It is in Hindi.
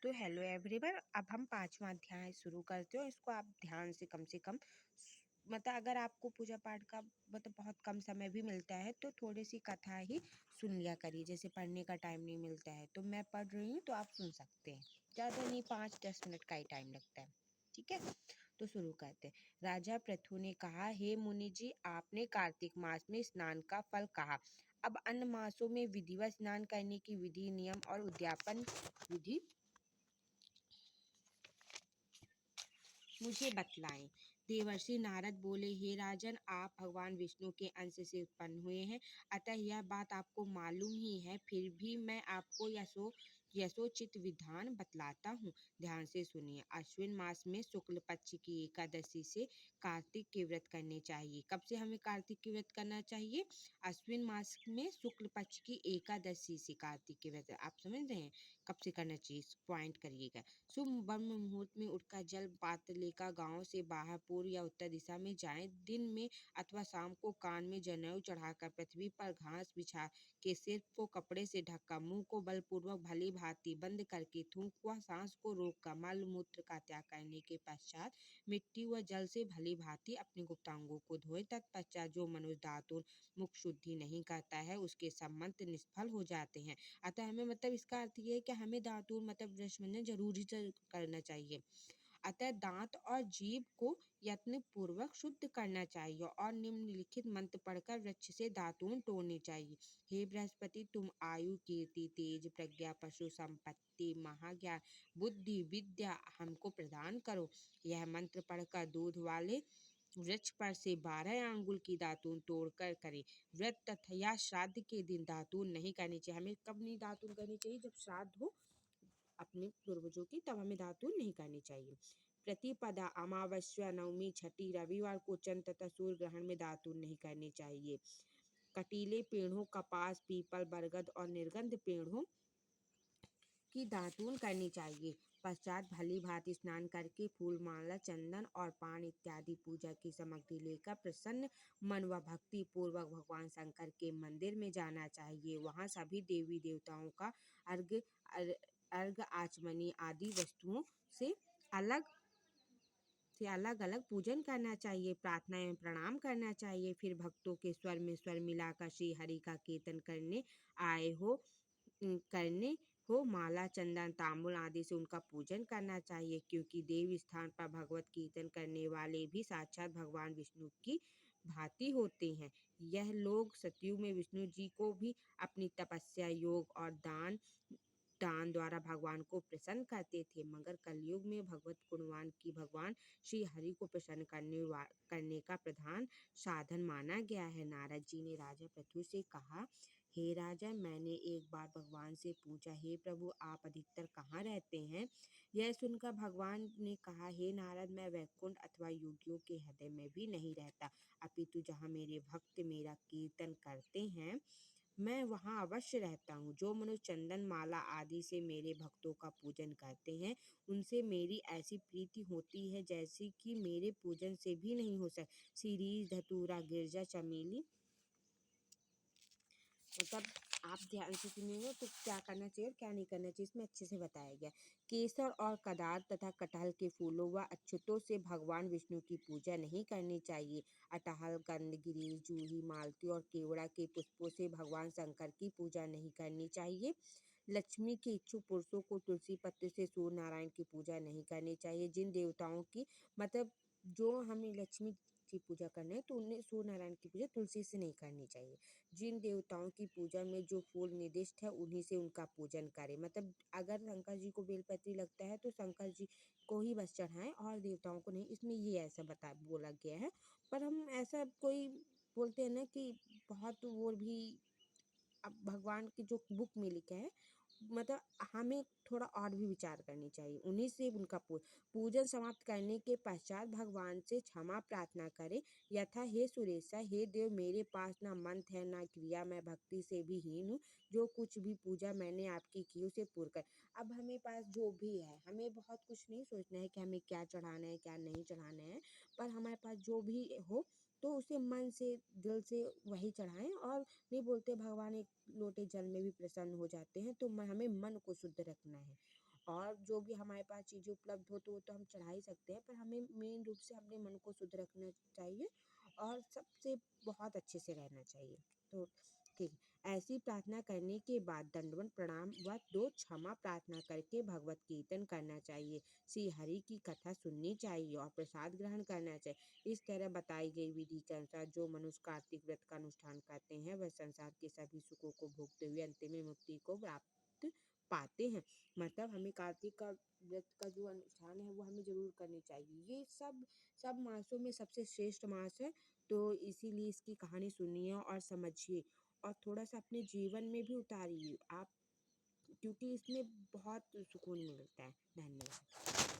तो हेलो एवरीवन, अब हम 5वां अध्याय शुरू करते हो। इसको आप ध्यान से कम मतलब अगर आपको पूजा पाठ का मतलब बहुत कम समय भी मिलता है तो थोड़ी सी कथा ही सुन लिया करिए। जैसे पढ़ने का टाइम नहीं मिलता है तो मैं पढ़ रही हूँ तो आप सुन सकते हैं। ज़्यादा नहीं, 5-10 मिनट का ही टाइम लगता है। ठीक है, तो शुरू करते हैं। राजा पृथु ने कहा, हे मुनि जी, आपने कार्तिक मास में स्नान का फल कहा। अब अन्य मासों में विधिवत स्नान करने की विधि, नियम और उद्यापन विधि मुझे बतलाएं। देवर्षि नारद बोले, हे राजन, आप भगवान विष्णु के अंश से उत्पन्न हुए हैं, अतः यह बात आपको मालूम ही है। फिर भी मैं आपको यथोचित विधान बतलाता हूँ, ध्यान से सुनिए। अश्विन मास में शुक्ल पक्ष की एकादशी से कार्तिक के व्रत करने चाहिए। कब से हमें कार्तिक के व्रत करना चाहिए? अश्विन मास में शुक्ल पक्ष की एकादशी से कार्तिक के व्रत। आप समझ रहे हैं कब से करना चाहिए? पॉइंट करिएगा। शुभ ब्रह्म मुहूर्त में उठकर जल पात्र लेकर गांव से बाहर पूर्व या उत्तर दिशा में जाएं। दिन में अथवा शाम को कान में जनेऊ चढ़ाकर पृथ्वी पर घास बिछा के सिर को कपड़े से ढककर मुंह को बलपूर्वक भली भांति बंद करके थूक व सांस को रोककर मल मूत्र का त्याग करने के पश्चात मिट्टी व जल से भली भांति अपने गुप्तांगों को धोए। तत्पश्चात जो मनुष्य दातुन मुख शुद्धि नहीं करता है उसके संबंध निष्फल हो जाते हैं। अतः हमें मतलब इसका अर्थ ये है कि हमें दातुन मतलब ब्रश जरूर ही करना चाहिए। अतः दांत और जीभ को यत्न पूर्वक शुद्ध करना चाहिए और निम्नलिखित मंत्र पढ़कर वृक्ष से दातून तोड़ने चाहिए। हे बृहस्पति, तुम आयु, कीर्ति, तेज, प्रज्ञा, पशु संपत्ति, महाज्ञान, बुद्धि, विद्या हमको प्रदान करो। यह मंत्र पढ़कर दूध वाले वृक्ष पर से 12 अंगुल की दातून तोड़कर करें। व्रत तथा या श्राद्ध के दिन दातून नहीं करनी चाहिए। हमें कब नहीं दातून करनी चाहिए? जब श्राद्ध हो अपने पूर्वजों की, तब हमें दातून नहीं करनी चाहिए। प्रतिपदा, अमावस्या, नवमी, छठी, रविवार को चंद्र तथा सूर्य ग्रहण में दातून नहीं करनी चाहिए। कटीले पेड़ों, कपास, पीपल, बरगद और निर्गंध पेड़ों की दातून करनी चाहिए। पश्चात भली भांति स्नान करके फूल माला, चंदन और पान इत्यादि पूजा की सामग्री लेकर प्रसन्न मन व भक्ति पूर्वक भगवान शंकर के मंदिर में जाना चाहिए। वहां सभी देवी देवताओं का अर्घ अर्घ आचमनी आदि वस्तुओं से अलग अलग पूजन करना चाहिए। प्रार्थना एवं प्रणाम करना चाहिए। फिर भक्तों के स्वर में स्वर मिलाकर श्री हरि का कीर्तन करने हो माला, चंदन, तांबुल आदि से उनका पूजन करना चाहिए, क्योंकि देव स्थान पर भगवत कीर्तन करने वाले भी साक्षात भगवान विष्णु की भांति होते हैं। यह लोग सतयुग में विष्णु जी को भी अपनी तपस्या, योग और दान द्वारा भगवान को प्रसन्न करते थे, मगर कलयुग में भगवत गुणवान की भगवान श्री हरि को प्रसन्न करने का प्रधान साधन माना गया है। नारद जी ने राजा पृथु से कहा, हे राजा, मैंने एक बार भगवान से पूछा, हे प्रभु, आप अधिकतर कहाँ रहते हैं? यह सुनकर भगवान ने कहा, हे नारद, मैं वैकुंठ अथवा योगियों के हृदय में भी नहीं रहता, अपितु जहाँ मेरे भक्त मेरा कीर्तन करते हैं मैं वहाँ अवश्य रहता हूँ। जो मनुष्य चंदन माला आदि से मेरे भक्तों का पूजन करते हैं उनसे मेरी ऐसी प्रीति होती है जैसी कि मेरे पूजन से भी नहीं हो सकती। सीरीज, धतूरा, गिरजा, चमेली, मतलब आप ध्यान से सुनिएगा तो क्या करना चाहिए और क्या नहीं करना चाहिए इसमें अच्छे से बताया गया। केसर और कदार तथा कटहल के फूलों व अक्षतों से भगवान विष्णु की पूजा नहीं करनी चाहिए। अटहल, गंधगिरी, जूही, मालती और केवड़ा के पुष्पों से भगवान शंकर की पूजा नहीं करनी चाहिए। लक्ष्मी के इच्छुक पुरुषों को तुलसी पत्र से सूर्य नारायण की पूजा नहीं करनी चाहिए। जिन देवताओं की मतलब जो हमें लक्ष्मी की पूजा करना है तो उन्हें सूर्य नारायण की पूजा तुलसी से नहीं करनी चाहिए। जिन देवताओं की पूजा में जो फूल निर्दिष्ट है उन्हीं से उनका पूजन करें। मतलब अगर शंकर जी को बेलपत्री लगता है तो शंकर जी को ही बस चढ़ाएं और देवताओं को नहीं, इसमें ये ऐसा बोला गया है। पर हम ऐसा कोई बोलते हैं ना कि बहुत वो भी अब भगवान की जो बुक में लिखा है मतलब हमें थोड़ा और भी विचार करनी चाहिए। उन्हीं से उनका पूजन समाप्त करने के पश्चात भगवान से क्षमा प्रार्थना करें, यथा, हे सुरेशा, हे देव, मेरे पास ना मंत्र है ना क्रिया, मैं भक्ति से भी हीन हूँ। जो कुछ भी पूजा मैंने आपकी की उसे पूर्ण कर। अब हमें पास जो भी है, हमें बहुत कुछ नहीं सोचना है कि हमें क्या चढ़ाना है क्या नहीं चढ़ाना है, पर हमारे पास जो भी हो तो उसे मन से दिल से वही चढ़ाएं। और नहीं बोलते भगवान एक लोटे जल में भी प्रसन्न हो जाते हैं, तो हमें मन को शुद्ध रखना है और जो भी हमारे पास चीज़ें उपलब्ध हो तो वो तो हम चढ़ा ही सकते हैं, पर हमें मेन रूप से अपने मन को शुद्ध रखना चाहिए और सबसे बहुत अच्छे से रहना चाहिए। तो ठीक है। ऐसी प्रार्थना करने के बाद दंडवत प्रणाम व 2 क्षमा प्रार्थना करके भगवत कीर्तन करना चाहिए, श्री हरि की कथा सुननी चाहिए और प्रसाद ग्रहण करना चाहिए। इस तरह बताई गई विधि के अनुसार जो मनुष्य कार्तिक व्रत का अनुष्ठान करते हैं वह संसार के सभी सुखों को भोगते हुए अंत में मुक्ति को प्राप्त पाते हैं। मतलब हमें कार्तिक का व्रत का जो अनुष्ठान है वो हमें ज़रूर करनी चाहिए। ये सब मासों में सबसे श्रेष्ठ मास है, तो इसीलिए इसकी कहानी सुनिए और समझिए और थोड़ा-सा अपने जीवन में भी उतारिए आप, क्योंकि इसमें बहुत सुकून मिलता है। धन्यवाद।